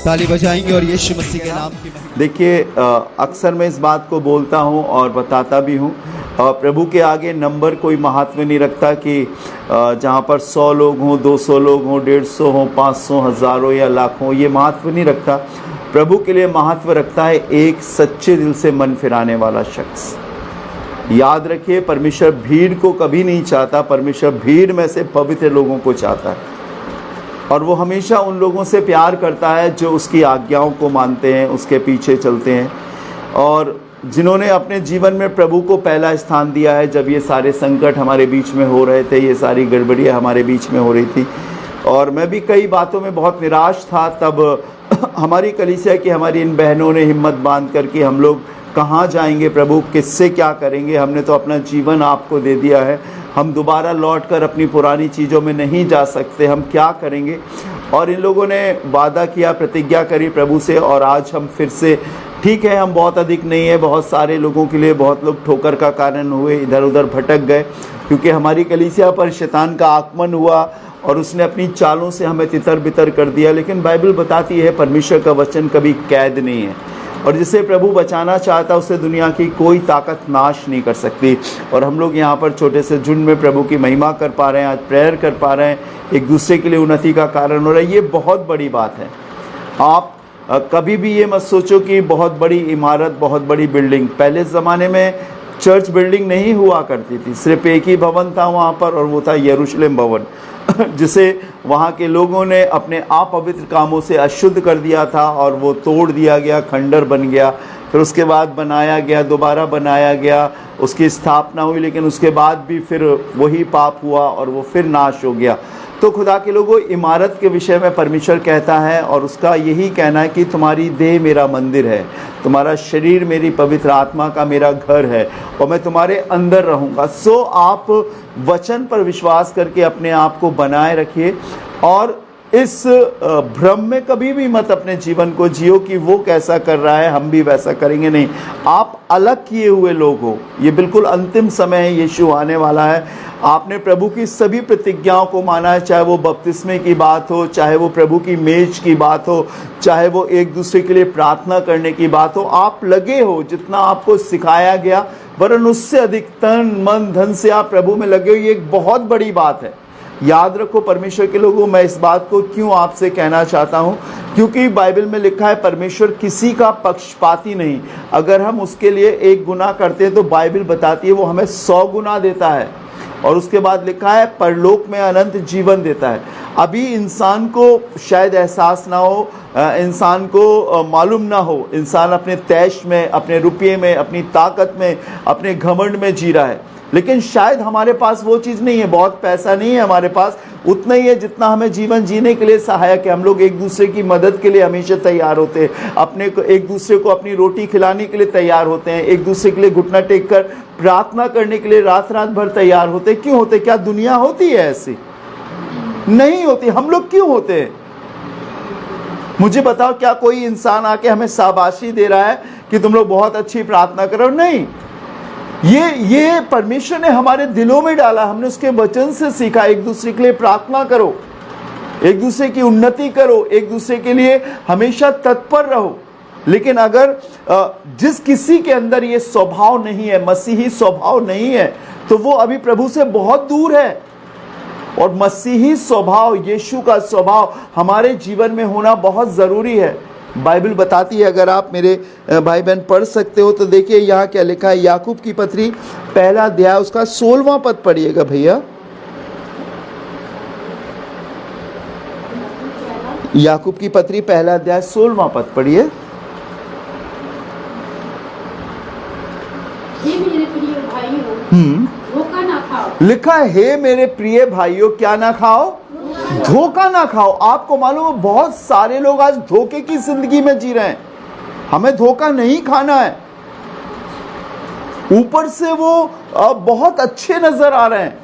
ताली बजाएंगे और यीशु मसीह के नाम की महिमा। देखिए, अक्सर मैं इस बात को बोलता हूँ और बताता भी हूँ, प्रभु के आगे नंबर कोई महत्व नहीं रखता कि जहाँ पर 100 लोग हों, 200 लोग हों, 150 हों, 500, हज़ारों या लाखों, ये महत्व नहीं रखता। प्रभु के लिए महत्व रखता है एक सच्चे दिल से मन फिराने वाला शख्स। याद रखिए, परमेश्वर भीड़ को कभी नहीं चाहता, परमेश्वर भीड़ में से पवित्र लोगों को चाहता है और वो हमेशा उन लोगों से प्यार करता है जो उसकी आज्ञाओं को मानते हैं, उसके पीछे चलते हैं और जिन्होंने अपने जीवन में प्रभु को पहला स्थान दिया है। जब ये सारे संकट हमारे बीच में हो रहे थे, ये सारी गड़बड़ियाँ हमारे बीच में हो रही थी और मैं भी कई बातों में बहुत निराश था, तब हमारी कलीसिया की हमारी इन बहनों ने हिम्मत बांध कर कि हम लोग कहाँ जाएंगे प्रभु, किससे क्या करेंगे, हमने तो अपना जीवन आपको दे दिया है, हम दोबारा लौटकर अपनी पुरानी चीज़ों में नहीं जा सकते, हम क्या करेंगे। और इन लोगों ने वादा किया, प्रतिज्ञा करी प्रभु से और आज हम फिर से, ठीक है हम बहुत अधिक नहीं है, बहुत सारे लोगों के लिए बहुत लोग ठोकर का कारण हुए, इधर उधर भटक गए क्योंकि हमारी कलीसिया पर शैतान का आगमन हुआ और उसने अपनी चालों से हमें तितर बितर कर दिया। लेकिन बाइबल बताती है परमेश्वर का वचन कभी कैद नहीं है और जिसे प्रभु बचाना चाहता उसे दुनिया की कोई ताकत नाश नहीं कर सकती। और हम लोग यहाँ पर छोटे से झुंड में प्रभु की महिमा कर पा रहे हैं, आज प्रेयर कर पा रहे हैं, एक दूसरे के लिए उन्नति का कारण हो रहा है, ये बहुत बड़ी बात है। आप कभी भी ये मत सोचो कि बहुत बड़ी इमारत, बहुत बड़ी बिल्डिंग, पहले ज़माने में चर्च बिल्डिंग नहीं हुआ करती थी, सिर्फ एक ही भवन था वहाँ पर और वो था यरूशलेम भवन जिसे वहाँ के लोगों ने अपने अपवित्र कामों से अशुद्ध कर दिया था और वो तोड़ दिया गया, खंडर बन गया, फिर उसके बाद बनाया गया, दोबारा बनाया गया, उसकी स्थापना हुई, लेकिन उसके बाद भी फिर वही पाप हुआ और वो फिर नाश हो गया। तो खुदा के लोगों, इमारत के विषय में परमेश्वर कहता है और उसका यही कहना है कि तुम्हारी देह मेरा मंदिर है, तुम्हारा शरीर मेरी पवित्र आत्मा का मेरा घर है और मैं तुम्हारे अंदर रहूँगा। सो आप वचन पर विश्वास करके अपने आप को बनाए रखिए और इस भ्रम में कभी भी मत अपने जीवन को जियो कि वो कैसा कर रहा है हम भी वैसा करेंगे। नहीं, आप अलग किए हुए लोग हो। ये बिल्कुल अंतिम समय है, यीशु आने वाला है। आपने प्रभु की सभी प्रतिज्ञाओं को माना है, चाहे वो बपतिस्मे की बात हो, चाहे वो प्रभु की मेज की बात हो, चाहे वो एक दूसरे के लिए प्रार्थना करने की बात हो। आप लगे हो, जितना आपको सिखाया गया वरन उससे अधिक तन मन धन से आप प्रभु में लगे हो, ये एक बहुत बड़ी बात है। याद रखो परमेश्वर के लोगों, मैं इस बात को क्यों आपसे कहना चाहता हूँ, क्योंकि बाइबल में लिखा है परमेश्वर किसी का पक्षपाती नहीं। अगर हम उसके लिए 1 गुना करते हैं तो बाइबल बताती है वो हमें 100 गुना देता है और उसके बाद लिखा है परलोक में अनंत जीवन देता है। अभी इंसान को शायद एहसास ना हो, इंसान को मालूम ना हो, इंसान अपने तैश में, अपने रुपये में, अपनी ताकत में, अपने घमंड में जी रहा है, लेकिन शायद हमारे पास वो चीज़ नहीं है, बहुत पैसा नहीं है हमारे पास, उतना ही है जितना हमें जीवन जीने के लिए सहायक है। हम लोग एक दूसरे की मदद के लिए हमेशा तैयार होते हैं, अपने को एक दूसरे को अपनी रोटी खिलाने के लिए तैयार होते हैं, एक दूसरे के लिए घुटना टेक कर प्रार्थना करने के लिए रात रात भर तैयार होते हैं। क्यों होते? क्या दुनिया होती है ऐसी? नहीं होती। हम लोग क्यों होते हैं? मुझे बताओ, क्या कोई इंसान आके हमें शाबाशी दे रहा है कि तुम लोग बहुत अच्छी प्रार्थना करो? नहीं, ये परमेश्वर ने हमारे दिलों में डाला, हमने उसके वचन से सीखा। एक दूसरे के लिए प्रार्थना करो, एक दूसरे की उन्नति करो, एक दूसरे के लिए हमेशा तत्पर रहो। लेकिन अगर जिस किसी के अंदर ये स्वभाव नहीं है, मसीही स्वभाव नहीं है, तो वो अभी प्रभु से बहुत दूर है। और मसीही स्वभाव, यीशु का स्वभाव हमारे जीवन में होना बहुत ज़रूरी है। बाइबल बताती है, अगर आप मेरे भाई बहन पढ़ सकते हो तो देखिए यहाँ क्या लिखा है। याकूब की पत्री 1 अध्याय उसका 16वां पद पढ़िएगा भैया। याकूब की पत्री 1 अध्याय 16वां पद पढ़िए। धोखा ना खाओ। लिखा है, हे मेरे प्रिय भाइयों, क्या ना खाओ? धोखा ना खाओ। आपको मालूम है बहुत सारे लोग आज धोखे की जिंदगी में जी रहे हैं। हमें धोखा नहीं खाना है। ऊपर से वो बहुत अच्छे नजर आ रहे हैं,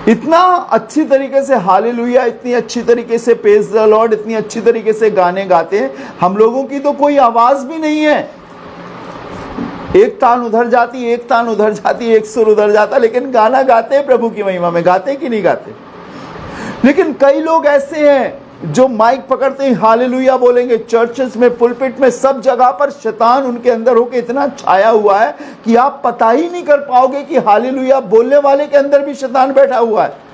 इतना अच्छी तरीके से हालेलुया, इतनी अच्छी तरीके से प्रेज द लॉर्ड, इतनी अच्छी तरीके से गाने गाते हैं। हम लोगों की तो कोई आवाज भी नहीं है, एक तान उधर जाती, एक तान उधर जाती, एक सुर उधर जाता, लेकिन गाना गाते हैं प्रभु की महिमा में। गाते कि नहीं गाते? लेकिन कई लोग ऐसे हैं जो माइक पकड़ते ही हालेलुया बोलेंगे, चर्चेस में, पुलपिट में, सब जगह पर शैतान उनके अंदर होकर इतना छाया हुआ है कि आप पता ही नहीं कर पाओगे कि हालेलुया बोलने वाले के अंदर भी शैतान बैठा हुआ है।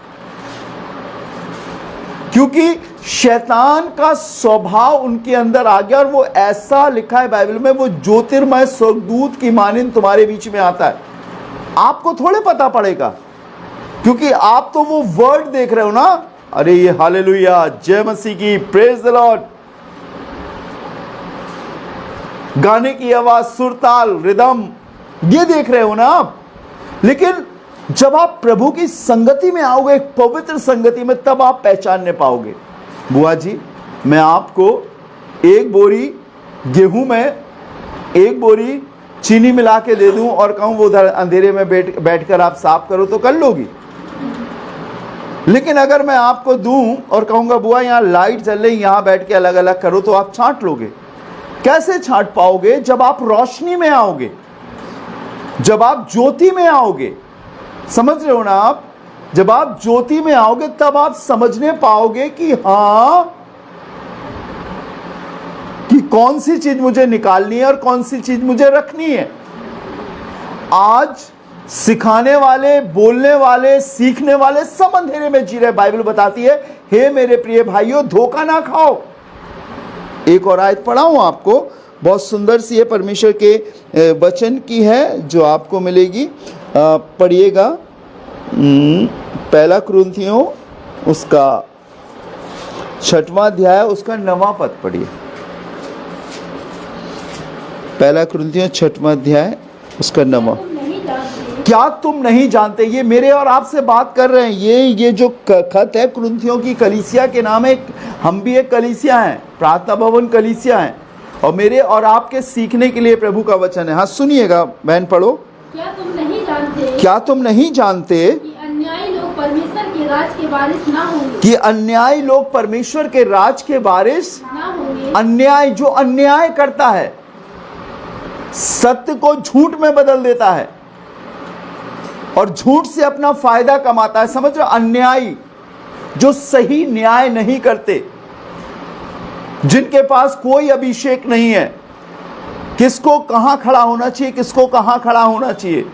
क्योंकि शैतान का स्वभाव उनके अंदर आ गया, और वो ऐसा लिखा है बाइबल में, वो ज्योतिर्मय स्वर्गदूत की मानिंद तुम्हारे बीच में आता है। आपको थोड़े पता पड़ेगा, क्योंकि आप तो वो वर्ड देख रहे हो ना, अरे ये हालेलुया, जय मसीह की, प्रेज द लॉर्ड, गाने की आवाज, सुरताल, रिदम, ये देख रहे हो ना आप। लेकिन जब आप प्रभु की संगति में आओगे, एक पवित्र संगति में, तब आप पहचानने पाओगे। बुआ जी, मैं आपको एक बोरी गेहूं में एक बोरी चीनी मिला के दे दूं और कहूं वो उधर अंधेरे में बैठकर आप साफ करो, तो कर लोगी। लेकिन अगर मैं आपको दूं और कहूंगा बुआ यहां लाइट जल रही, यहां बैठ के अलग अलग करो, तो आप छांट लोगे। कैसे छांट पाओगे? जब आप रोशनी में आओगे, जब आप ज्योति में आओगे। समझ रहे हो ना आप? जब आप ज्योति में आओगे तब आप समझने पाओगे कि हां, कि कौन सी चीज मुझे निकालनी है और कौन सी चीज मुझे रखनी है। आज सिखाने वाले, बोलने वाले, सीखने वाले सब अंधेरे में जी रहे। बाइबल बताती है, हे मेरे प्रिय भाइयों, धोखा ना खाओ। एक और आयत पढ़ाऊं आपको, बहुत सुंदर सी है, परमेश्वर के वचन की है, जो आपको मिलेगी। पढ़िएगा, पहला कुरिन्थियों उसका 6वां अध्याय, उसका 9वां पद पढ़िए। पहला कुरिन्थियों 6वां अध्याय, उसका 9वां। क्या तुम नहीं जानते? ये मेरे और आपसे बात कर रहे हैं। ये जो खत है कुरिन्थियों की कलीसिया के नाम है। हम भी एक कलीसिया हैं, प्रार्थना भवन कलीसिया हैं, और मेरे और आपके सीखने के लिए प्रभु का वचन है। हाँ सुनिएगा बहन, पढ़ो। क्या तुम नहीं जानते? क्या तुम नहीं जानते कि अन्यायी लोग परमेश्वर के राज के वारिस ना होंगे? कि अन्यायी लोग परमेश्वर के राज के वारिस ना होंगे। अन्याय, जो अन्याय करता है, सत्य को झूठ में बदल देता है और झूठ से अपना फायदा कमाता है। समझ रहे? अन्यायी, जो सही न्याय नहीं करते, जिनके पास कोई अभिषेक नहीं है, किसको कहां खड़ा होना चाहिए, किसको कहां खड़ा होना चाहिए,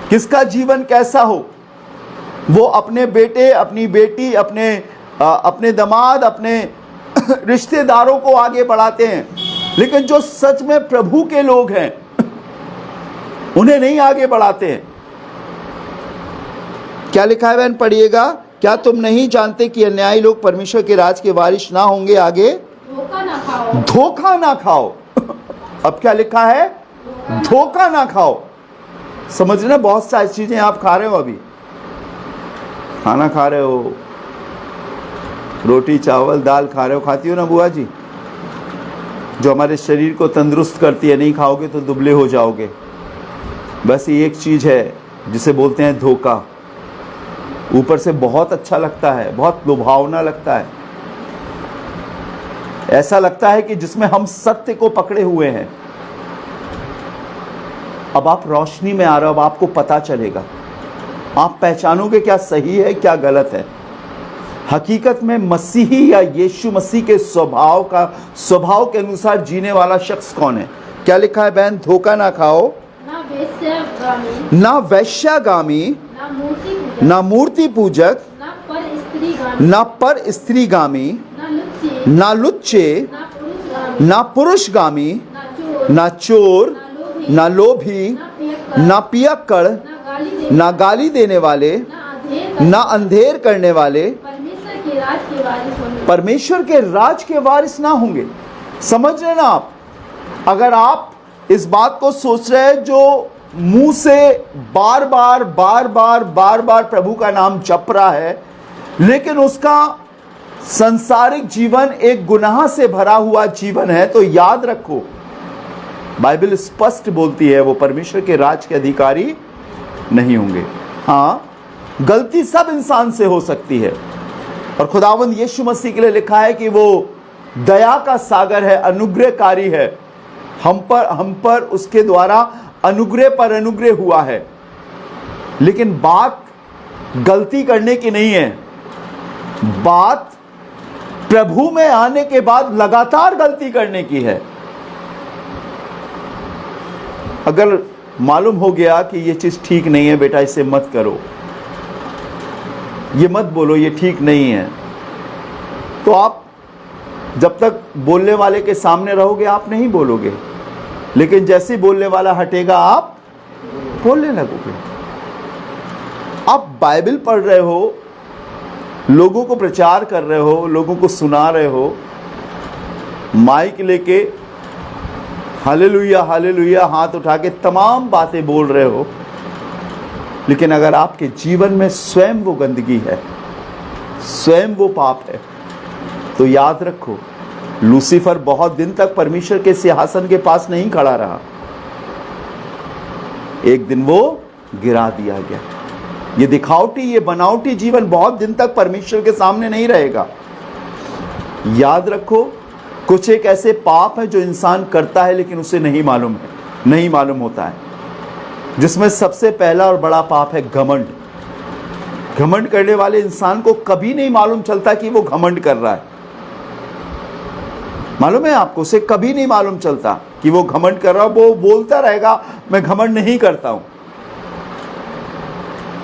किसका जीवन कैसा हो, वो अपने बेटे, अपनी बेटी, अपने दामाद, अपने रिश्तेदारों को आगे बढ़ाते हैं। लेकिन जो सच में प्रभु के लोग हैं, उन्हें नहीं आगे बढ़ाते हैं। क्या लिखा है बहन? पढ़िएगा। क्या तुम नहीं जानते कि अन्यायी लोग परमेश्वर के राज के वारिस ना होंगे? आगे, धोखा ना खाओ। धोखा ना खाओ। अब क्या लिखा है? धोखा ना खाओ। समझ ना, बहुत सारी चीजें आप खा रहे हो, अभी खाना खा रहे हो, रोटी चावल दाल खा रहे हो, खाती हो ना बुआ जी, जो हमारे शरीर को तंदुरुस्त करती है। नहीं खाओगे तो दुबले हो जाओगे। बस ये एक चीज है जिसे बोलते हैं धोखा। ऊपर से बहुत अच्छा लगता है, बहुत लुभावना लगता है, ऐसा लगता है कि जिसमें हम सत्य को पकड़े हुए हैं। अब आप रोशनी में आ रहे हो, अब आपको पता चलेगा, आप पहचानोगे क्या सही है क्या गलत है। हकीकत में मसीही या यीशु मसीह के स्वभाव के अनुसार जीने वाला शख्स कौन है? क्या लिखा है बहन? धोखा ना खाओ, ना वैश्यागामी, ना मूर्ति पूजक, ना पर स्त्रीगामी, ना लुच्चे, ना पुरुषगामी, ना चोर, ना लोभी, ना पियक्कड़, ना गाली देने वाले, ना अंधेर करने वाले परमेश्वर के राज के वारिस ना होंगे। समझ रहे ना आप? अगर आप इस बात को सोच रहे हैं, जो मुंह से बार बार प्रभु का नाम जप रहा है, लेकिन उसका संसारिक जीवन एक गुनाह से भरा हुआ जीवन है, तो याद रखो, बाइबल स्पष्ट बोलती है वो परमेश्वर के राज के अधिकारी नहीं होंगे। हाँ, गलती सब इंसान से हो सकती है, और खुदावंद यीशु मसीह के लिए लिखा है कि वो दया का सागर है, अनुग्रहकारी है। हम पर उसके द्वारा अनुग्रह पर अनुग्रह हुआ है। लेकिन बात गलती करने की नहीं है, बात प्रभु में आने के बाद लगातार गलती करने की है। अगर मालूम हो गया कि ये चीज ठीक नहीं है, बेटा इसे मत करो, ये मत बोलो, ये ठीक नहीं है, तो आप जब तक बोलने वाले के सामने रहोगे आप नहीं बोलोगे, लेकिन जैसे ही बोलने वाला हटेगा आप बोलने लगोगे। आप बाइबल पढ़ रहे हो, लोगों को प्रचार कर रहे हो, लोगों को सुना रहे हो, माइक लेके हालेलुया हालेलुया हाथ उठा के तमाम बातें बोल रहे हो, लेकिन अगर आपके जीवन में स्वयं वो गंदगी है, स्वयं वो पाप है, तो याद रखो लूसीफर बहुत दिन तक परमेश्वर के सिंहासन के पास नहीं खड़ा रहा, एक दिन वो गिरा दिया गया। ये दिखावटी, ये बनावटी जीवन बहुत दिन तक परमेश्वर के सामने नहीं रहेगा। याद रखो कुछ एक ऐसे पाप है जो इंसान करता है लेकिन उसे नहीं मालूम है, नहीं मालूम होता है, जिसमें सबसे पहला और बड़ा पाप है घमंड। घमंड करने वाले इंसान को कभी नहीं मालूम चलता कि वो घमंड कर रहा है। मालूम है आपको, उसे कभी नहीं मालूम चलता कि वो घमंड कर रहा है। वो बोलता रहेगा मैं घमंड नहीं करता हूं।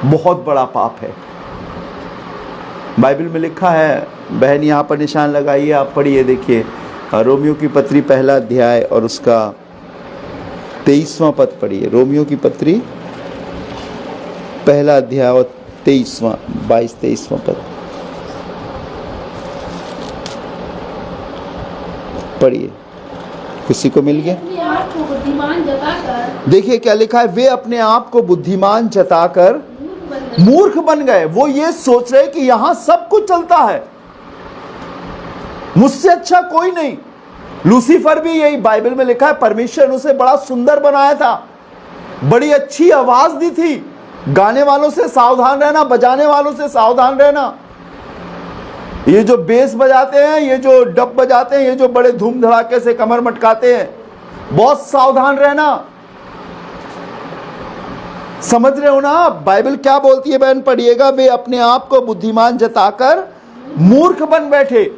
बहुत बड़ा पाप है। बाइबल में लिखा है, बहन यहां पर निशान लगाइए, आप पढ़िए, देखिए रोमियो की पत्री पहला अध्याय और उसका 23वां पद पढ़िए। रोमियो की पत्री पहला अध्याय और 22-23वां पद पढ़िए। किसी को मिल गया? अपने आप को बुद्धिमान जताकर, देखिए क्या लिखा है, वे अपने आप को बुद्धिमान जताकर मूर्ख बन गए। वो ये सोच रहे कि यहां सब कुछ चलता है, मुझसे अच्छा कोई नहीं। लूसीफर भी यही बाइबल में लिखा है, परमेश्वर ने उसे बड़ा सुंदर बनाया था, बड़ी अच्छी आवाज दी थी। गाने वालों से सावधान रहना, बजाने वालों से सावधान रहना। ये जो बेस बजाते हैं, ये जो डब बजाते हैं, ये जो बड़े धूम धड़ाके से कमर मटकाते हैं, बहुत सावधान रहना। समझ रहे हो ना? बाइबल क्या बोलती है बहन, पढ़िएगा। वे अपने आप को बुद्धिमान जताकर मूर्ख बन बैठे।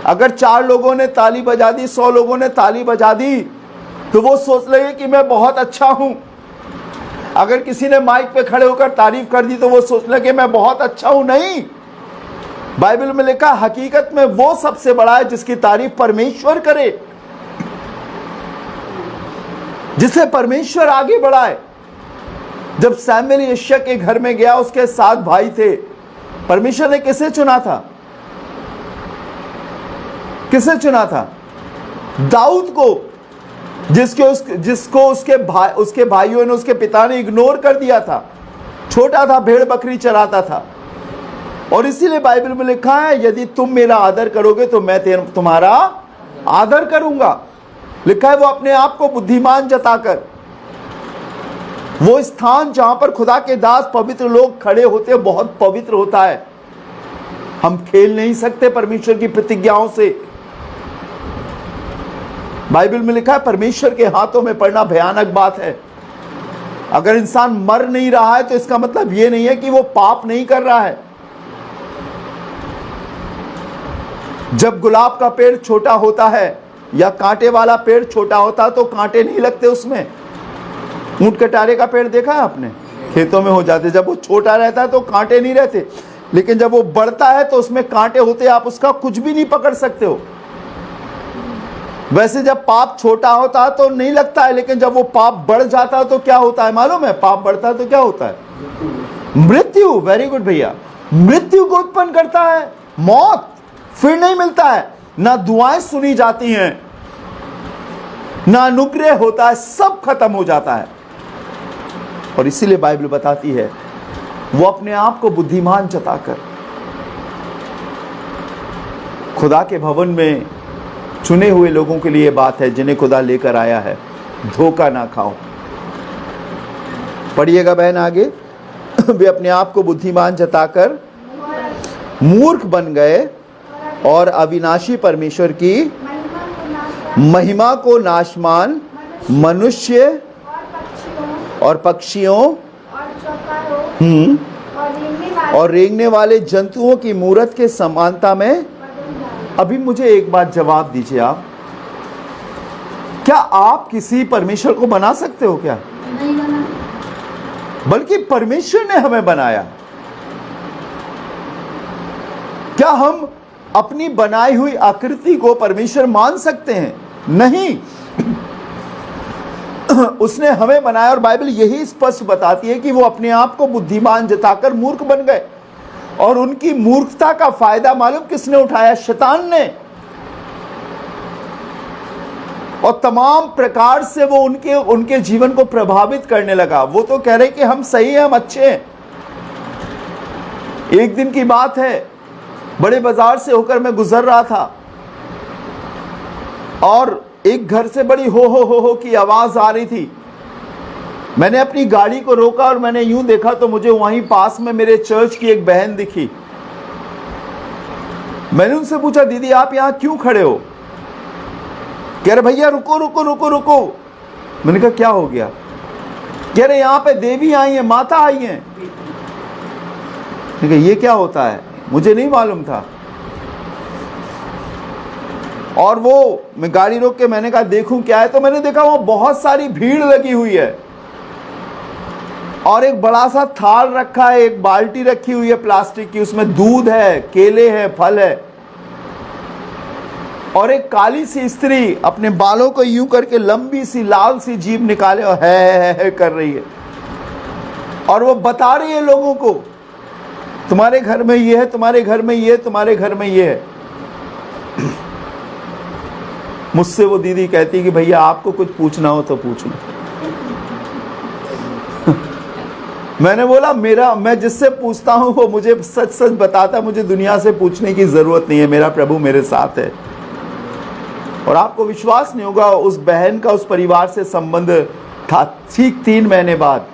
अगर 4 लोगों ने ताली बजा दी, 100 लोगों ने ताली बजा दी, तो वो सोच लगे कि मैं बहुत अच्छा हूं। अगर किसी ने माइक पे खड़े होकर तारीफ कर दी तो वो सोच लगे मैं बहुत अच्छा हूं। नहीं, बाइबल में लिखा हकीकत में वो सबसे बड़ा है जिसकी तारीफ परमेश्वर करे, जिसे परमेश्वर आगे बढ़ाए। जब सैमुएल यिशै के घर में गया, उसके 7 भाई थे। परमेश्वर ने किसे चुना था? किसे चुना था? दाऊद को, जिसको उसके भाइयों ने, उसके पिता ने इग्नोर कर दिया था। छोटा था, भेड़ बकरी चराता था। और इसीलिए बाइबल में लिखा है, यदि तुम मेरा आदर करोगे तो मैं तुम्हारा आदर करूंगा। लिखा है वो अपने आप को बुद्धिमान जताकर। वो स्थान जहां पर खुदा के दास पवित्र लोग खड़े होते हैं बहुत पवित्र होता है। हम खेल नहीं सकते परमेश्वर की प्रतिज्ञाओं से। बाइबल में लिखा है परमेश्वर के हाथों में पड़ना भयानक बात है। अगर इंसान मर नहीं रहा है तो इसका मतलब यह नहीं है कि वो पाप नहीं कर रहा है। जब गुलाब का पेड़ छोटा होता है या कांटे वाला पेड़ छोटा होता है तो कांटे नहीं लगते उसमें। ऊंट कटारे का पेड़ देखा है आपने? खेतों में हो जाते। जब वो छोटा रहता है तो कांटे नहीं रहते, लेकिन जब वो बढ़ता है तो उसमें कांटे होते, आप उसका कुछ भी नहीं पकड़ सकते हो। वैसे जब पाप छोटा होता है तो नहीं लगता है, लेकिन जब वो पाप बढ़ जाता है तो क्या होता है मालूम है? पाप बढ़ता है तो क्या होता है? मृत्यु। वेरी गुड भैया। मृत्यु को उत्पन्न करता है, मौत। फिर नहीं मिलता है, ना दुआएं सुनी जाती हैं, ना अनुग्रह होता है, सब खत्म हो जाता है। और इसीलिए बाइबल बताती है वो अपने आप को बुद्धिमान जताकर खुदा के भवन में चुने हुए लोगों के लिए बात है जिन्हें खुदा लेकर आया है। धोखा ना खाओ। पढ़िएगा बहन आगे। वे अपने आप को बुद्धिमान जताकर मूर्ख बन गए और अविनाशी परमेश्वर की महिमा को नाशमान मनुष्य और पक्षियों और रेंगने वाले जंतुओं की मूरत के समानता में अभी मुझे एक बात जवाब दीजिए आप, क्या आप किसी परमेश्वर को बना सकते हो क्या? नहीं बना। बल्कि परमेश्वर ने हमें बनाया। क्या हम अपनी बनाई हुई आकृति को परमेश्वर मान सकते हैं? नहीं। उसने हमें बनाया और बाइबल यही स्पष्ट बताती है कि वो अपने आप को बुद्धिमान जताकर मूर्ख बन गए। और उनकी मूर्खता का फायदा मालूम किसने उठाया? शैतान ने। और तमाम प्रकार से वो उनके जीवन को प्रभावित करने लगा। वो तो कह रहे कि हम सही हैं, हम अच्छे हैं। एक दिन की बात है, बड़े बाजार से होकर मैं गुजर रहा था और एक घर से बड़ी हो की आवाज आ रही थी। मैंने अपनी गाड़ी को रोका और मैंने यूं देखा तो मुझे वहीं पास में मेरे चर्च की एक बहन दिखी। मैंने उनसे पूछा, दीदी आप यहां क्यों खड़े हो? कह रहे भैया रुको रुको रुको रुको। मैंने कहा क्या हो गया? कह रहे यहां पे देवी आई है, माता आई है। मैंने कहा ये क्या होता है? मुझे नहीं मालूम था। और वो मैं गाड़ी रोक के मैंने कहा देखूं क्या है, तो मैंने देखा वहां बहुत सारी भीड़ लगी हुई है और एक बड़ा सा थाल रखा है, एक बाल्टी रखी हुई है प्लास्टिक की, उसमें दूध है, केले हैं, फल है। और एक काली सी स्त्री अपने बालों को यूं करके लंबी सी लाल सी जीभ निकाले और है कर रही है। और वो बता रही है लोगों को, तुम्हारे घर में ये है, तुम्हारे घर में ये है, तुम्हारे घर में ये है। मुझसे वो दीदी कहती कि भैया आपको कुछ पूछना हो तो पूछ लो। मैंने बोला मैं जिससे पूछता हूं वो मुझे सच सच बताता, मुझे दुनिया से पूछने की जरूरत नहीं है, मेरा प्रभु मेरे साथ है। और आपको विश्वास नहीं होगा, उस बहन का उस परिवार से संबंध था। ठीक 3 महीने बाद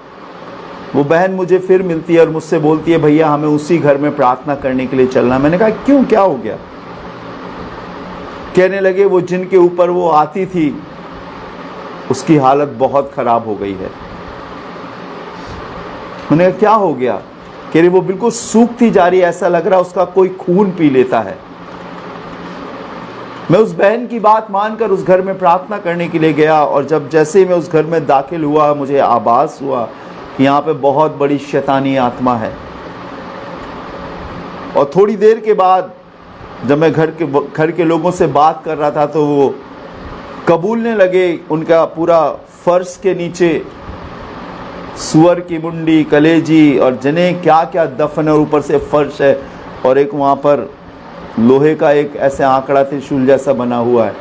वो बहन मुझे फिर मिलती है और मुझसे बोलती है भैया हमें उसी घर में प्रार्थना करने के लिए चलना। मैंने कहा क्यों, क्या हो गया? कहने लगे वो जिनके ऊपर वो आती थी उसकी हालत बहुत खराब हो गई है। मैंने कहा क्या हो गया? कह रही वो बिल्कुल सूखती जा रही है, ऐसा लग रहा है उसका कोई खून पी लेता है। मैं उस बहन की बात मानकर उस घर में प्रार्थना करने के लिए गया और जैसे ही मैं उस घर में दाखिल हुआ मुझे आभास हुआ कि यहाँ पे बहुत बड़ी शैतानी आत्मा है। और थोड़ी देर के बाद जब मैं घर के लोगों से बात कर रहा था तो वो कबूलने लगे, उनका पूरा फर्श के नीचे सुअर की मुंडी, कलेजी और जने क्या क्या दफन है, ऊपर से फर्श है और एक वहाँ पर लोहे का एक ऐसे आंकड़ा त्रिशूल जैसा बना हुआ है,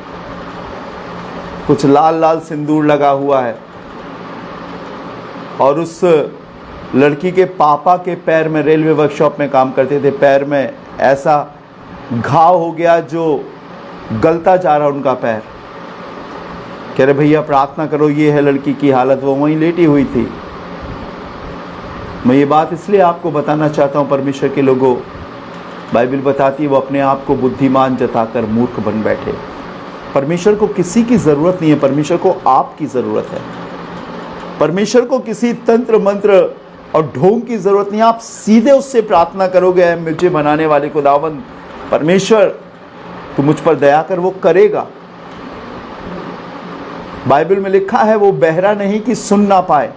कुछ लाल लाल सिंदूर लगा हुआ है। और उस लड़की के पापा के पैर में, रेलवे वर्कशॉप में काम करते थे, पैर में ऐसा घाव हो गया जो गलता जा रहा उनका पैर। कह रहे भैया प्रार्थना करो, ये है लड़की की हालत। वो वहीं लेटी हुई थी। मैं ये बात इसलिए आपको बताना चाहता हूँ, परमेश्वर के लोगों, बाइबल बताती है वो अपने आप को बुद्धिमान जताकर मूर्ख बन बैठे। परमेश्वर को किसी की ज़रूरत नहीं है, परमेश्वर को आपकी ज़रूरत है। परमेश्वर को किसी तंत्र मंत्र और ढोंग की ज़रूरत नहीं है। आप सीधे उससे प्रार्थना करोगे, मुझे बनाने वाले खुदावंद परमेश्वर तू मुझ पर दया कर, वो करेगा। बाइबल में लिखा है वो बहरा नहीं कि सुन ना पाए,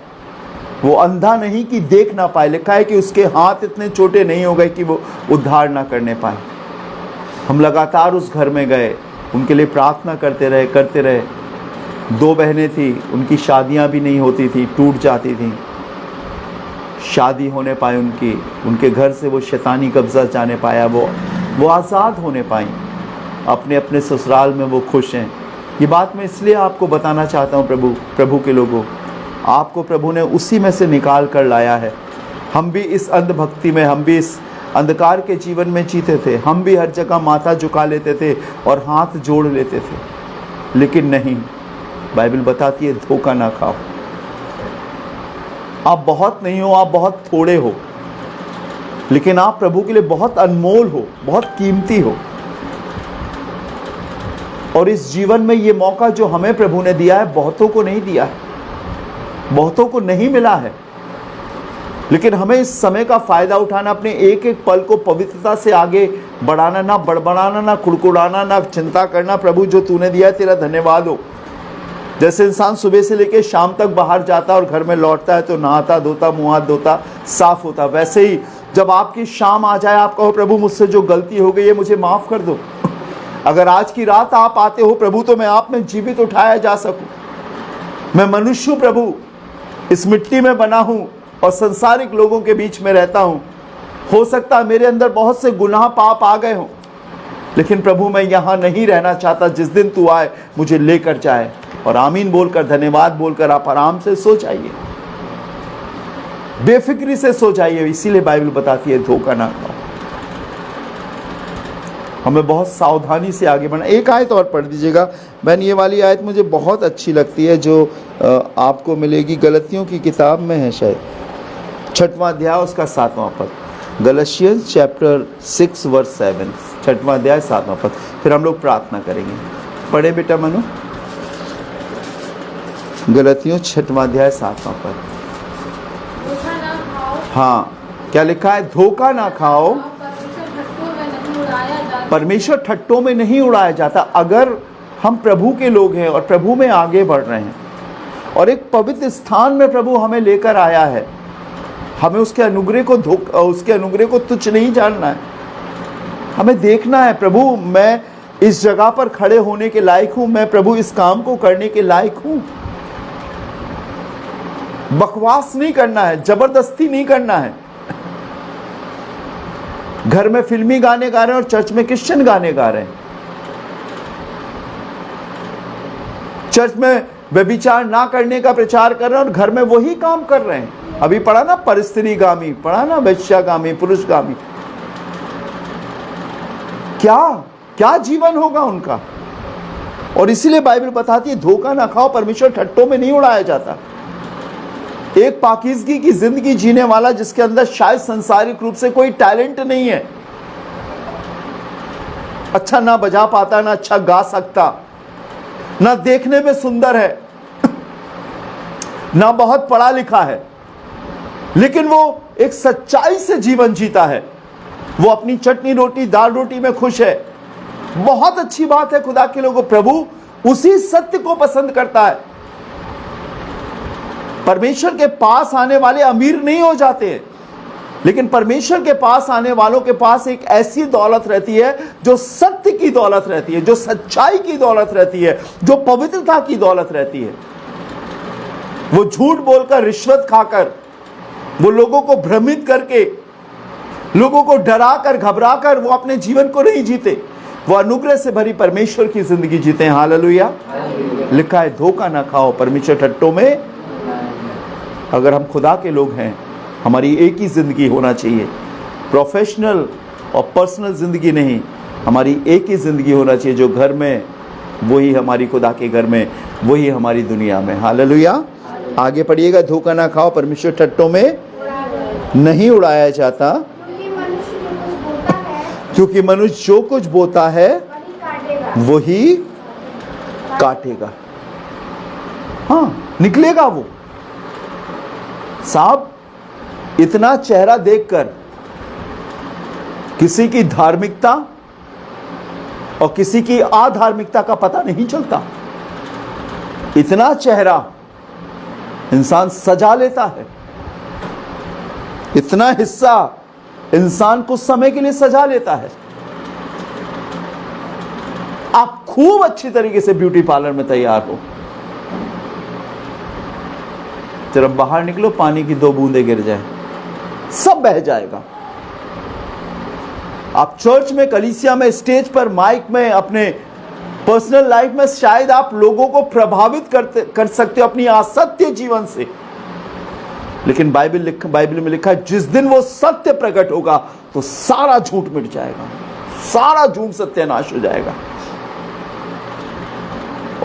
वो अंधा नहीं कि देख ना पाए, लिखा है कि उसके हाथ इतने छोटे नहीं हो गए कि वो उद्धार ना करने पाए। हम लगातार उस घर में गए, उनके लिए प्रार्थना करते रहे। 2 बहनें थी, उनकी शादियां भी नहीं होती थी, टूट जाती थी। शादी होने पाए उनके घर से वो शैतानी कब्जा जाने पाया, वो आज़ाद होने पाई, अपने अपने ससुराल में वो खुश हैं। ये बात मैं इसलिए आपको बताना चाहता हूँ, प्रभु के लोगों, आपको प्रभु ने उसी में से निकाल कर लाया है। हम भी इस अंधभक्ति में, हम भी इस अंधकार के जीवन में जीते थे, हम भी हर जगह माथा झुका लेते थे और हाथ जोड़ लेते थे। लेकिन नहीं, बाइबल बताती है धोखा ना खाओ। आप बहुत नहीं हो, आप बहुत थोड़े हो, लेकिन आप प्रभु के लिए बहुत अनमोल हो, बहुत कीमती हो। और इस जीवन में ये मौका जो हमें प्रभु ने दिया है, बहुतों को नहीं दिया है, बहुतों को नहीं मिला है। लेकिन हमें इस समय का फायदा उठाना, अपने एक एक पल को पवित्रता से आगे बढ़ाना, ना बड़बड़ाना, ना कुड़कुड़ाना, ना चिंता करना। प्रभु जो तूने दिया है तेरा धन्यवाद हो। जैसे इंसान सुबह से लेकर शाम तक बाहर जाता और घर में लौटता है तो नहाता धोता मुंह हाथ धोता साफ होता, वैसे ही जब आपकी शाम आ जाए आप कहो प्रभु मुझसे जो गलती हो गई है मुझे माफ कर दो। अगर आज की रात आप आते हो प्रभु तो मैं आप में जीवित उठाया जा सकूं। मैं मनुष्य हूं प्रभु, इस मिट्टी में बना हूं और संसारिक लोगों के बीच में रहता हूं। हो सकता है मेरे अंदर बहुत से गुनाह पाप आ गए हों, लेकिन प्रभु मैं यहां नहीं रहना चाहता। जिस दिन तू आए मुझे लेकर जाए। और आमीन बोलकर धन्यवाद बोलकर आप आराम से सो जाइए, बेफिक्री से सो जाइए। इसीलिए बाइबल बताती है धोखा ना खाओ। हमें बहुत सावधानी से आगे बढ़ना। एक आयत और पढ़ दीजिएगा बहन, ये वाली आयत मुझे बहुत अच्छी लगती है जो आपको मिलेगी गलतियों की किताब में है, शायद 6वां अध्याय उसका 7वां पद। गलतियंस चैप्टर 6 वर्स 7, 6वां अध्याय 7वां पद। फिर हम लोग प्रार्थना करेंगे। पढ़े बेटा मनु, गलतियों 6वां अध्याय 7वां पद। धोखा ना खाओ। हाँ, क्या लिखा है? धोखा ना खाओ, परमेश्वर ठट्टों में नहीं उड़ाया जाता। अगर हम प्रभु के लोग हैं और प्रभु में आगे बढ़ रहे हैं और एक पवित्र स्थान में प्रभु हमें लेकर आया है, हमें उसके अनुग्रह को तुच्छ नहीं जानना है। हमें देखना है प्रभु मैं इस जगह पर खड़े होने के लायक हूं, मैं प्रभु इस काम को करने के लायक हूं। बकवास नहीं करना है, जबरदस्ती नहीं करना है। घर में फिल्मी गाने गा रहे हैं और चर्च में क्रिश्चियन गाने गा रहे हैं। चर्च में व्यभिचार ना करने का प्रचार कर रहे हैं और घर में वही काम कर रहे हैं। अभी पढ़ा ना परिस्त्रीगामी, पढ़ा ना वैश्यागामी, पुरुषगामी। क्या क्या जीवन होगा उनका। और इसीलिए बाइबल बताती है धोखा ना खाओ, परमेश्वर ठट्टों में नहीं उड़ाया जाता। एक पाकीज़गी की जिंदगी जीने वाला जिसके अंदर शायद संसारिक रूप से कोई टैलेंट नहीं है, अच्छा ना बजा पाता, ना अच्छा गा सकता, ना देखने में सुंदर है, ना बहुत पढ़ा लिखा है, लेकिन वो एक सच्चाई से जीवन जीता है। वो अपनी चटनी रोटी दाल रोटी में खुश है। बहुत अच्छी बात है। खुदा के लोगों, प्रभु उसी सत्य को पसंद करता है। परमेश्वर के पास आने वाले अमीर नहीं हो जाते, लेकिन परमेश्वर के पास आने वालों के पास एक ऐसी दौलत रहती है जो सत्य की दौलत रहती है, जो सच्चाई की दौलत रहती है, जो पवित्रता की दौलत रहती है। वो झूठ बोलकर, रिश्वत खाकर, वो लोगों को भ्रमित करके, लोगों को डराकर घबराकर वो अपने जीवन को नहीं जीते। वो अनुग्रह से भरी परमेश्वर की जिंदगी जीते हैं। हालेलुया। लिखा है धोखा ना खाओ, परमेश्वर ठट्टों में। अगर हम खुदा के लोग हैं, हमारी एक ही जिंदगी होना चाहिए, प्रोफेशनल और पर्सनल जिंदगी नहीं, हमारी एक ही जिंदगी होना चाहिए। जो घर में वही हमारी खुदा के घर में, वही हमारी दुनिया में। हालेलुया। आगे पढ़िएगा, धोखा ना खाओ, परमेश्वर ठट्टों में नहीं उड़ाया जाता, क्योंकि मनुष्य जो कुछ बोता है वही काटेगा। हाँ, निकलेगा वो। साहब, इतना चेहरा देखकर किसी की धार्मिकता और किसी की अधार्मिकता का पता नहीं चलता। इतना चेहरा इंसान सजा लेता है, इतना हिस्सा इंसान कुछ समय के लिए सजा लेता है। आप खूब अच्छी तरीके से ब्यूटी पार्लर में तैयार हो, जब बाहर निकलो पानी की 2 बूंदे गिर जाए, सब बह जाएगा। आप चर्च में, कलीसिया में, स्टेज पर, माइक में, अपने पर्सनल लाइफ में शायद आप लोगों को प्रभावित कर सकते हो अपनी असत्य जीवन से, लेकिन बाइबल में लिखा है जिस दिन वो सत्य प्रकट होगा तो सारा झूठ मिट जाएगा, सारा झूठ सत्यानाश हो जाएगा।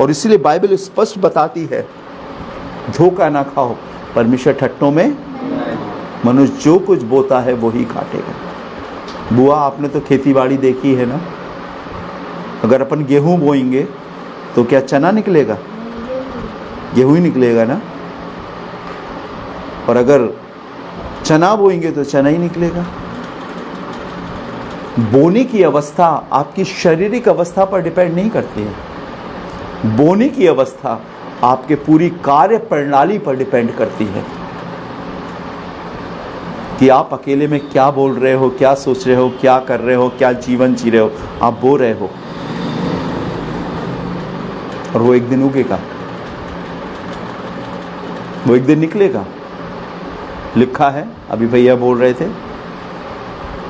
और इसीलिए बाइबल स्पष्ट बताती है धोखा ना खाओ, परमेश्वर ठट्टों में, मनुष्य जो कुछ बोता है वही काटेगा। बुआ, आपने तो खेतीबाड़ी देखी है ना, अगर अपन गेहूं बोएंगे तो क्या चना निकलेगा? गेहूं ही निकलेगा ना। और अगर चना बोएंगे तो चना ही निकलेगा। बोने की अवस्था आपकी शारीरिक अवस्था पर डिपेंड नहीं करती है। बोने की अवस्था आपके पूरी कार्य प्रणाली पर डिपेंड करती है कि आप अकेले में क्या बोल रहे हो, क्या सोच रहे हो, क्या कर रहे हो, क्या जीवन जी रहे हो। आप बो रहे हो और वो एक दिन उगेगा, वो एक दिन निकलेगा। लिखा है, अभी भैया बोल रहे थे,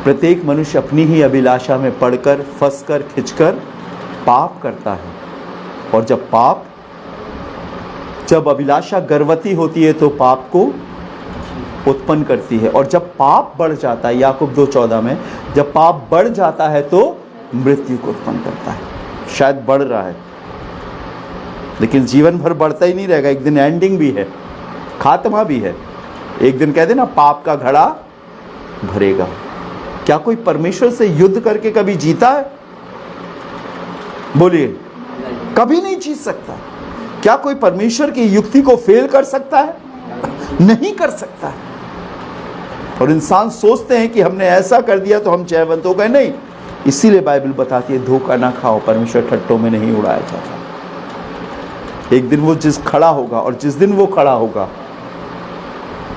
प्रत्येक मनुष्य अपनी ही अभिलाषा में पड़कर, फंसकर, खिंचकर पाप करता है। और जब अभिलाषा गर्भवती होती है तो पाप को उत्पन्न करती है। और जब पाप बढ़ जाता है, याकूब 2:14 में, जब पाप बढ़ जाता है तो मृत्यु को उत्पन्न करता है। शायद बढ़ रहा है, लेकिन जीवन भर बढ़ता ही नहीं रहेगा। एक दिन एंडिंग भी है, खात्मा भी है। एक दिन कह देना पाप का घड़ा भरेगा। क्या कोई परमेश्वर से युद्ध करके कभी जीता है? बोलिए, कभी नहीं जीत सकता। क्या कोई परमेश्वर की युक्ति को फेल कर सकता है? नहीं कर सकता है। और इंसान सोचते हैं कि हमने ऐसा कर दिया तो हम जयवंत हो गए। नहीं, इसीलिए बाइबल बताती है धोखा ना खाओ, परमेश्वर ठट्टों में नहीं उड़ाया जाता। एक दिन वो खड़ा होगा, और जिस दिन वो खड़ा होगा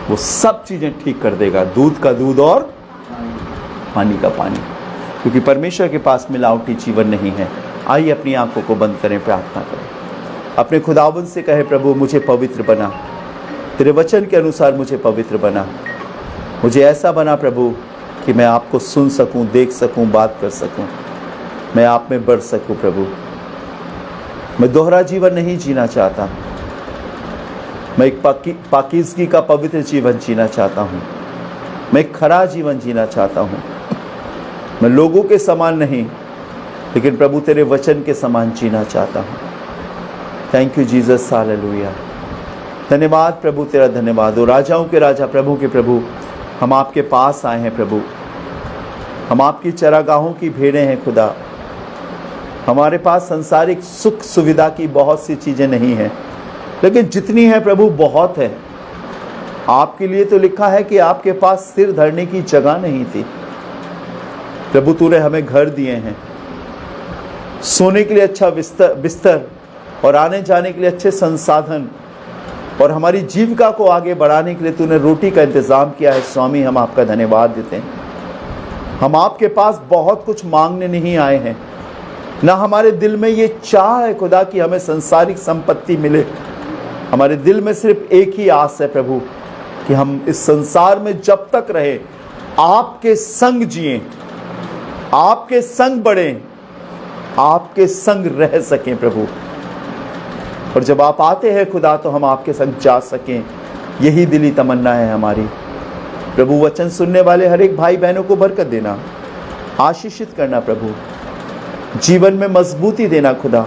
वो सब चीजें ठीक कर देगा, दूध का दूध और पानी का पानी, क्योंकि परमेश्वर के पास मिलावटी जीवन नहीं है। आइए अपनी आंखों को बंद करें, प्रार्थना करें, अपने खुदावंद से कहे, प्रभु मुझे पवित्र बना, तेरे वचन के अनुसार मुझे पवित्र बना, मुझे ऐसा बना प्रभु कि मैं आपको सुन सकूं, देख सकूं, बात कर सकूं, मैं आप में बढ़ सकूं। प्रभु मैं दोहरा जीवन नहीं जीना चाहता, मैं एक पाकीज़गी का पवित्र जीवन जीना चाहता हूँ, मैं एक खरा जीवन जीना चाहता हूँ। मैं लोगों के समान नहीं, लेकिन प्रभु तेरे वचन के समान जीना चाहता हूँ। Thank you Jesus, hallelujah. धन्यवाद प्रभु, तेरा धन्यवाद। ओ राजाओं के राजा, प्रभु के प्रभु, हम आपके पास आए हैं प्रभु। हम आपकी चरागाहों की भेड़ें हैं खुदा। हमारे पास संसारिक सुख सुविधा की बहुत सी चीज़ें नहीं हैं, लेकिन जितनी है प्रभु बहुत है। आपके लिए तो लिखा है कि आपके पास सिर धरने की जगह नहीं थी। प्रभु तूने हमें घर दिए हैं, सोने के लिए अच्छा बिस्तर और आने जाने के लिए अच्छे संसाधन, और हमारी जीविका को आगे बढ़ाने के लिए तूने रोटी का इंतज़ाम किया है। स्वामी हम आपका धन्यवाद देते हैं। हम आपके पास बहुत कुछ मांगने नहीं आए हैं, ना हमारे दिल में ये चाह है खुदा कि हमें संसारिक संपत्ति मिले। हमारे दिल में सिर्फ एक ही आस है प्रभु कि हम इस संसार में जब तक रहे आपके संग जिएं, आपके संग बढ़ें, आपके संग रह सकें प्रभु। और जब आप आते हैं खुदा तो हम आपके संग जा सकें, यही दिली तमन्ना है हमारी। प्रभु वचन सुनने वाले हर एक भाई बहनों को बरकत देना, आशीषित करना प्रभु, जीवन में मजबूती देना खुदा।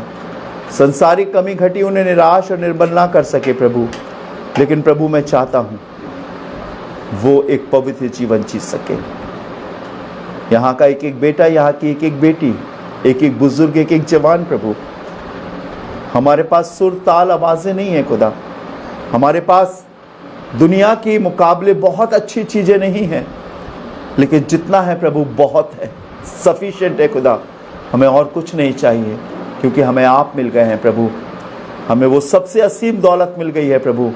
संसारिक कमी घटी उन्हें निराश और निर्बल ना कर सके प्रभु, लेकिन प्रभु मैं चाहता हूँ वो एक पवित्र जीवन जी सके। यहाँ का एक एक बेटा, यहाँ की एक एक बेटी, एक एक बुजुर्ग, एक एक जवान प्रभु, हमारे पास सुर ताल आवाज़ें नहीं है खुदा। हमारे पास दुनिया के मुकाबले बहुत अच्छी चीज़ें नहीं हैं, लेकिन जितना है प्रभु बहुत है, सफिशिएंट है खुदा। हमें और कुछ नहीं चाहिए, क्योंकि हमें आप मिल गए हैं प्रभु। हमें वो सबसे असीम दौलत मिल गई है प्रभु,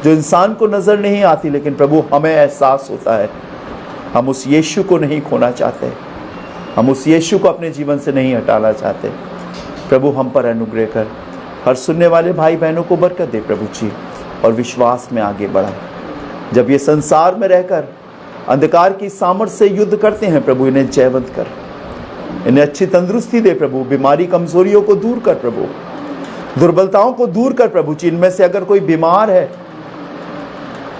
जो इंसान को नज़र नहीं आती, लेकिन प्रभु हमें एहसास होता है। हम उस यीशु को नहीं खोना चाहते, हम उस यीशु को अपने जीवन से नहीं हटाना चाहते। प्रभु हम पर अनुग्रह कर, हर सुनने वाले भाई बहनों को बरकत दे प्रभु जी, और विश्वास में आगे बढ़ा। जब ये संसार में रहकर अंधकार की सामर्थ्य से युद्ध करते हैं प्रभु, इन्हें जयवंत कर, इन्हें अच्छी तंदुरुस्ती दे प्रभु। बीमारी कमजोरियों को दूर कर प्रभु, दुर्बलताओं को दूर कर प्रभु जी। इनमें से अगर कोई बीमार है,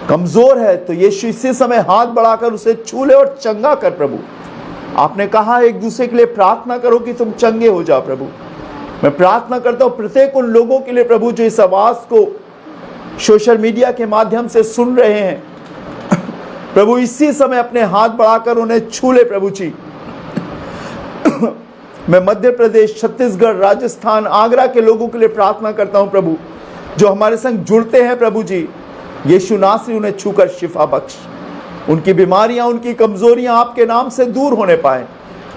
कमजोर है, तो यीशु इसी समय हाथ बढ़ाकर उसे छू ले और चंगा कर प्रभु। आपने कहा एक दूसरे के लिए प्रार्थना करो कि तुम चंगे हो जाओ प्रभु। मैं प्रार्थना करता हूँ प्रत्येक उन लोगों के लिए प्रभु जो इस आवाज़ को सोशल मीडिया के माध्यम से सुन रहे हैं प्रभु, इसी समय अपने हाथ बढ़ाकर उन्हें छू ले प्रभु जी। मैं मध्य प्रदेश, छत्तीसगढ़, राजस्थान, आगरा के लोगों के लिए प्रार्थना करता हूं प्रभु, जो हमारे संग जुड़ते हैं प्रभु जी। यीशु नासरी उन्हें छूकर शिफा बख्श, उनकी बीमारियां, उनकी कमजोरियां आपके नाम से दूर होने पाए।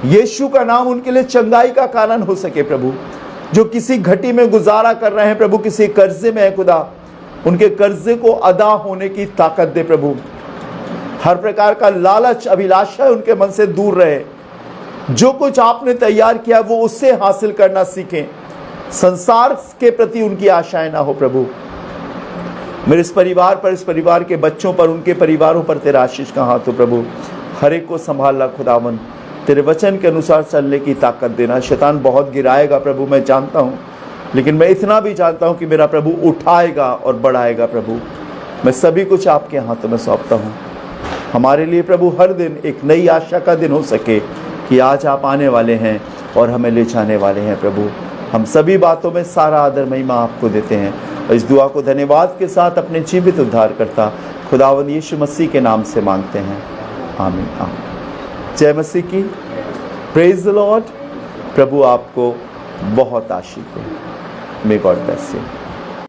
यीशु का नाम उनके लिए चंगाई का कारण हो सके प्रभु। जो किसी घटी में गुजारा कर रहे हैं प्रभु, किसी कर्जे में है खुदा, उनके कर्जे को अदा होने की ताकत दे प्रभु। हर प्रकार का लालच, अभिलाषा उनके मन से दूर रहे। जो कुछ आपने तैयार किया वो उससे हासिल करना सीखें। संसार के प्रति उनकी आशाएं ना हो प्रभु। मेरे इस परिवार पर, इस परिवार के बच्चों पर, उनके परिवारों पर तेरा आशीष का हाथ हो प्रभु। हर एक को संभालना खुदावन, तेरे वचन के अनुसार चलने की ताकत देना। शैतान बहुत गिराएगा प्रभु, मैं जानता हूँ, लेकिन मैं इतना भी जानता हूँ कि मेरा प्रभु उठाएगा और बढ़ाएगा प्रभु। मैं सभी कुछ आपके हाथों में सौंपता हूँ। हमारे लिए प्रभु हर दिन एक नई आशा का दिन हो सके कि आज आप आने वाले हैं और हमें ले जाने वाले हैं प्रभु। हम सभी बातों में सारा आदर महिमा आपको देते हैं और इस दुआ को धन्यवाद के साथ अपने जीवित उद्धारकर्ता खुदावंद यीशु मसीह के नाम से मांगते हैं, आमीन आमीन। जय मसीह की। Praise the Lord. प्रभु आपको बहुत आशीष दे। May God bless you.